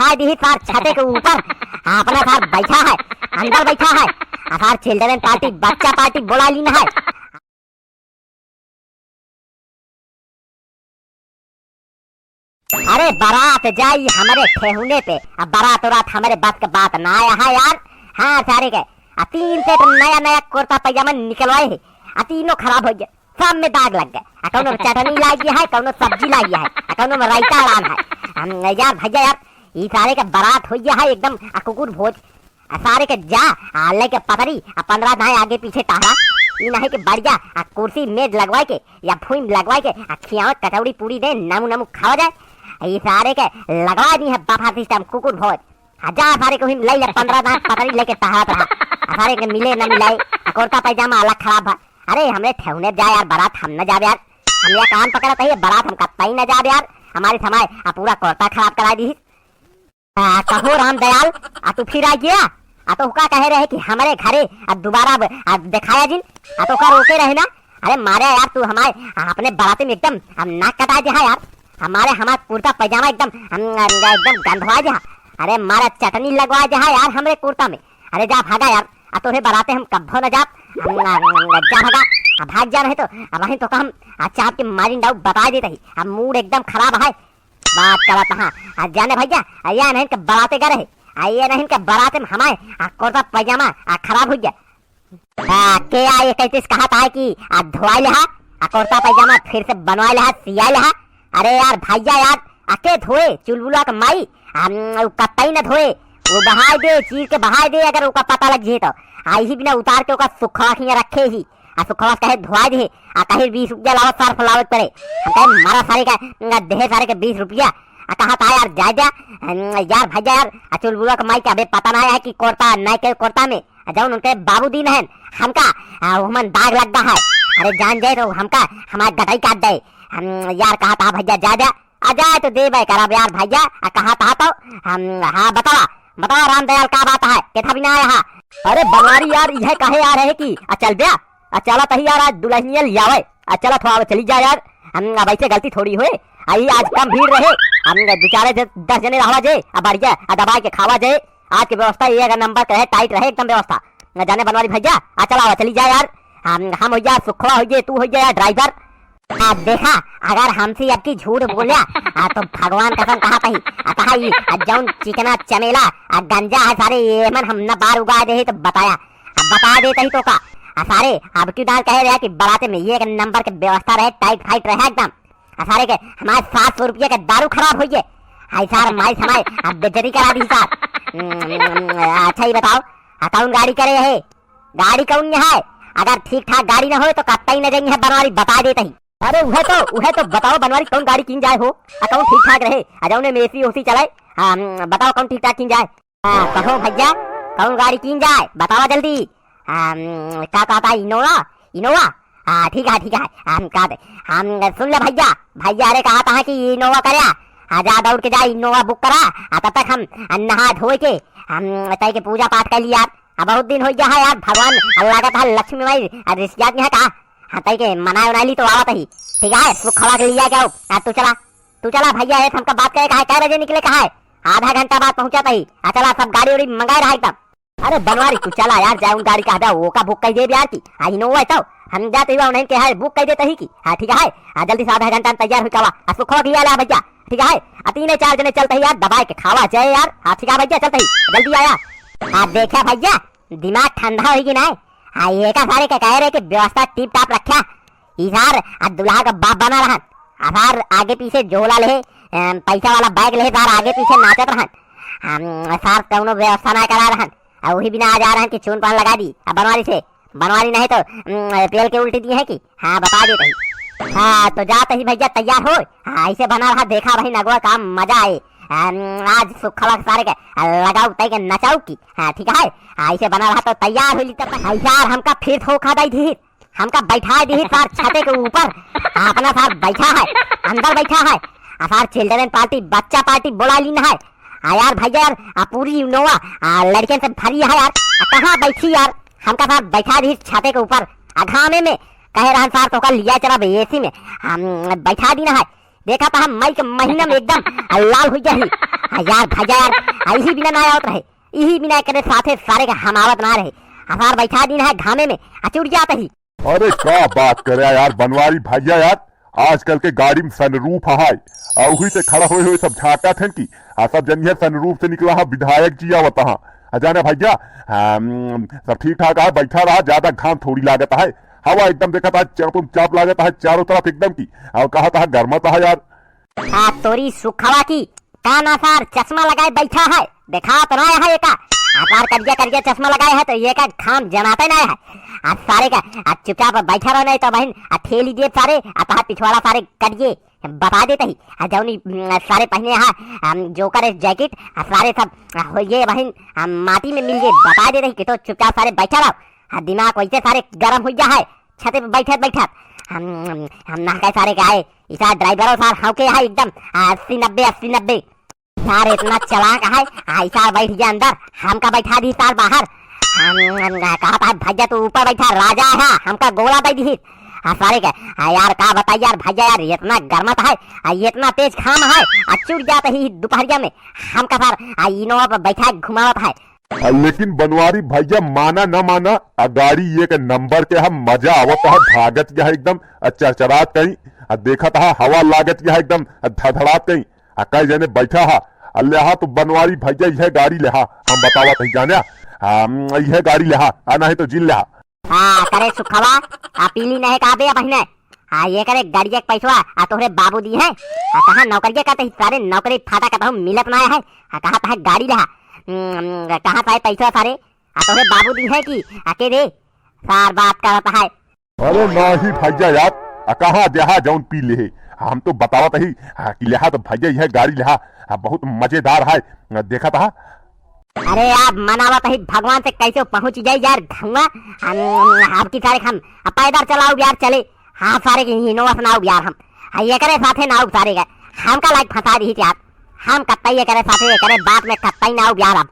बैठा दी सार छते के ऊपर अपना सार बैठा है, अंदर बैठा है सार चिल्ड्रन पार्टी बच्चा पार्टी बुला लीना है। अरे बारात जाई हमारे ठेहुने पे, अब बारात रात हमारे बस के बात ना आया है यार। हाँ सारे के 3 सेट नया नया कुर्ता पैजामा निकलवाए है, तीनों खराब हो गए, सब में दाग लग गए। कौनो चटनी लाई है, कौनो सब्जी लाई है, कौनो में रायता लान है। यार भैया यार ये सारे के बारात हो गया है एकदम कुकुर भोज। सारे के जा लेके पतरी 15 दाएं आगे पीछे टहरा, ये नहीं कि बढ़िया कुर्सी मेज लगवाए के या फूम लगवाए के खियावत कचौड़ी पूरी दे नमू नमू खावा जाए। ये सारे के लगवा दी है बफा सिस्टम कुकुर भोज। जा सारे को ले ले 15 दाएं पतरी लेके टहरत रहा, सारे के मिले न मिलाए, कुर्ता पैजामा अलग खराब है। अरे हमने ठेहुने जाए यार बारात, हम न जाए यार, हम यह कान पकड़ा है बारात हम कतई न जाए यार, हमारे समय पूरा कुर्ता खराब करा दी। कहो राम दयाल तू फिर आ गया, तो का कहे रहे कि हमारे घरे दोबारा दिखाया जिन, तो का रोके रहे ना। अरे मारे यार तू हमारे अपने बाराती में एकदम नाक कटा जा यार, हमारा कुर्ता पैजामा एकदम गंधवा जा। अरे मारा चटनी लगवा जा यार हमरे कुर्ता में। अरे जा भागा यार, तोरे बाराते हम कब्बो न जा, जा भागा, भाग जा रहे तो वहीं तो हम चाप के मारी डाउ बता देते ही, अब मूड एकदम खराब है बात करत। हाँ जाने भैया आया नहीं बाराते गए रहे, आइए नहीं के बाराते में हमारे कुर्ता पैजामा खराब हो गया। के आए कैसे कहा था कि धोआई ले कुर्ता पैजामा फिर से बनवा ले सिया ले। अरे यार भैया यार अके धोए चुलबुला का माई कतई न धोए, वो बहाय दे चीर के बहाय दे, अगर उसका पता लग जाए तो आई ही बिना उतार के सुखवा रखे ही सुखवा कहे धोआ दे, कहे 20 रुपया लावत सार फलावत पड़े, हम कहे मारा सारे का देहे सारे के 20 रुपया कहा था यार जा जा यार भैया यार चुलबुला का माई का अभी पता ना है कि कुर्ता नए के कुर्ता में जब उनके बाबू दीन है हमका हमन दाग लग गया है। अरे जान जाए तो हमका हमारे गटाई काट दे यार, कहा था भैया जा जा आ जाए तो दे भाई कराब यार भैया कहा था तो हाँ बताओ राम दयाल का बात है कैथा भी ना आया। अरे बनवारी यार यह कहे आ रहे कि चल दिया चला तही यार आज दुल्हनिया ले आवे, चला थोड़ा चली जा यार, हम वैसे गलती थोड़ी हुए आई आज कम भीड़ रहे, हम बेचारे 10 जने रहा जे बढ़िया दबा के खावा जाए, आज की व्यवस्था ये अगर नंबर रहे टाइट रहे एकदम व्यवस्था न जाने बनवारी भैया चला चली जाए यार, हम हो जाए सुखवा हो जाए तू हो जाए ड्राइवर। देखा अगर हमसे अब की झूठ बोलिया तो भगवान कसम कहा कहा जौन चिकना चमेला गंजा है सारे ये मन हम न बार उगा दे तो बता देते ही तो का सारे अब क्यों डाल कहे रहे कि बराते में ये नंबर के व्यवस्था रहे टाइट फाइट रहे एकदम, सारे के हमारे 700 रुपये का दारू खराब हो गए हाई सार माई समय बेचरी करा दी सार। अच्छा ही बताओ कौन गाड़ी करे है, गाड़ी कौन है, अगर ठीक ठाक गाड़ी न हो तो कतई न जाएंगे बनवारी बता देते ही। अरे उहे तो बताओ बनवारी कौन गाड़ी किन जाए हो, कौन ठीक ठाक रहे अजौने में एसी ओसी चलाए, बताओ कौन ठीक ठाक किन जाए, कहो भैया कौन गाड़ी किन जाए बताओ जल्दी। क्या कहता इनोवा ठीक है हम कहा दे हम सुन ले भैया अरे कहा था कि इनोवा करे जा दौड़ के जा इनोवा बुक करा, तब तक हम नहा धोए के हम तय के पूजा पाठ कर लिया, बहुत दिन हो गया है यार, भगवान अल्लाह का था लक्ष्मी माई रिश्तेदार में है कहा हाँ तय के मना उना ली तो आवत ही ठीक है सुख खवा के लिया जाओ। तू चला भैया हमका बात करे कहा कै बजे निकले कहा है, आधा घंटा बाद पहुंचाता ही चला सब गाड़ी उड़ी मंगाए रहा एकदम। अरे बनवारी तू चला यार जाए उन गाड़ी का वो का बुक कर दे यार की इनोवा तो हम जाते हुआ नहीं के बुक कर देते ही की ठीक है जल्दी से आधा घंटा तैयार हुई कवा सुखवा भी आया भैया ठीक है 3-4 जने चलते ही यार दबाए के खावा जाए यार ठीक है भैया चलते ही जल्दी आया। देखा भैया दिमाग ठंडा होगी ना, ये का सारे कह रहे कि व्यवस्था टिप टाप रखा इधर दुल्हा का बाप बना रहा असार आगे पीछे झोला ले पैसा वाला बैग ले सार आगे पीछे नाचत रहन सार कौनो व्यवस्था ना करा रहन वही बिना आ जा रहे हैं कि चून पान लगा दी बनवारी नहीं तो पेल के उल्टी दी है कि हाँ बता देते ही। हाँ तो जाते ही भैया तैयार हो ऐसे बना रहा देखा भाई नगवा काम मजा आए आज सुखवा सारे के लगाऊ तय के नचाऊ की ठीक है ऐसे बना रहा तो तैयार हुई तब यार हमका फिर धोखा दी थी, हमका बैठा दी सार छते के ऊपर अपना सार बैठा है अंदर बैठा है सार चिल्ड्रन पार्टी बच्चा पार्टी बुला लीना है यार भैया यार पूरी इनोवा लड़के से भरी है यार, कहाँ बैठी यार हमका सार बैठा दी छते के ऊपर घामे में कहे रहा सार तो लिया चला एसी में हम बैठा दी ना है देखा था हम मई के महीने में एकदम लाल हो गई। यार भैया यार यही बिना ना आवत रहे, यही बिना करे साथे सारे के हमावत ना रहे। हमार बैठा दिन है घामे में अचुड़ जाता ही। अरे क्या बात करे यार बनवारी भैया यार, आजकल के गाड़ी में सनरूफ है और वही से खड़ा हुए सब झाका थे कि सब जनिए सनरूफ से निकला है विधायक जी आवत हाँ जाने भैया। सब ठीक ठाक है, बैठा रहा, ज्यादा घाम थोड़ी लागत है, हवा एकदम देखा था चरपुम चाप लागत है चारों तरफ एकदम की, और कहा था गर्मत है यार। तोरी सुखवा की कान आसार चश्मा लगाए बैठा है, देखा तो ना है का आकार करिए चश्मा लगाए है तो ये का घाम जमाते ना है। आज सारे का आज चुपचाप बैठा रहो नहीं तो बहन ठेली दे सारे अतः पिछवाड़ा सारे करिए बता देते ही जौनी सारे पहने यहाँ जो करे जैकेट सारे सब ये बहन माटी में मिल गए बता देते ही कि तो चुपचाप सारे बैठा रहो। दिमाग वैसे सारे गर्म हो गया है, छते पे बैठा हम ना कह सारे के आए इसा ड्राइवर सार हाँ के है एकदम 80-90 यार इतना चलाक है। ऐसा बैठ गया अंदर, हमका बैठा दी सार बाहर। कहा था भैया तू ऊपर बैठा राजा है, हमका गोला बैठ दी सारे का। यार का बताइए यार भैया यार इतना गर्मत है, इतना तेज खाम है, चुट जाता ही दोपहरिया में हमका सार इनोवा पर बैठा घुमावत है। लेकिन बनवारी भैया माना न माना गाड़ी ये के नंबर के हम मजा आवत है, भागत यह एकदम चरचरात कहीं देखा था हवा लागत यह एकदम धड़धड़ात कहीं कई जने बैठा हा अल्लाह तो बनवारी भैया यह गाड़ी लेहा हम बतावत है जाने यह गाड़ी लेहा आना है तो जिल लेहा। करे सुखवा पीली नहीं काबे बहने ये करे गाड़ी के पैसा तोहरे बाबू दी है कहा नौकरी कहते सारे नौकरी फाटा कहता मिलत ना है कहा था गाड़ी लेहा कहा था पैसा सारे तोहरे बाबू दी है कि आके रे सार बात करता है। अरे नहीं भैया यार कहा देहा जौन पी ले हम तो बतावत ही कि लेहा तो भैया यह गाड़ी लेहा बहुत मजेदार है देखा था। अरे आप मनावत ही भगवान से कैसे पहुंच जाए यार घुआ आपकी सारे हम पैदल चलाओ यार चले हाँ सारे की इनोवा सुनाओ यार हम ये करे साथे नाओ सारे का हम का लाइक फंसा दी यार हम कत्ता ये करे साथे ये करे बात में कत्ता ही नाओ यार आप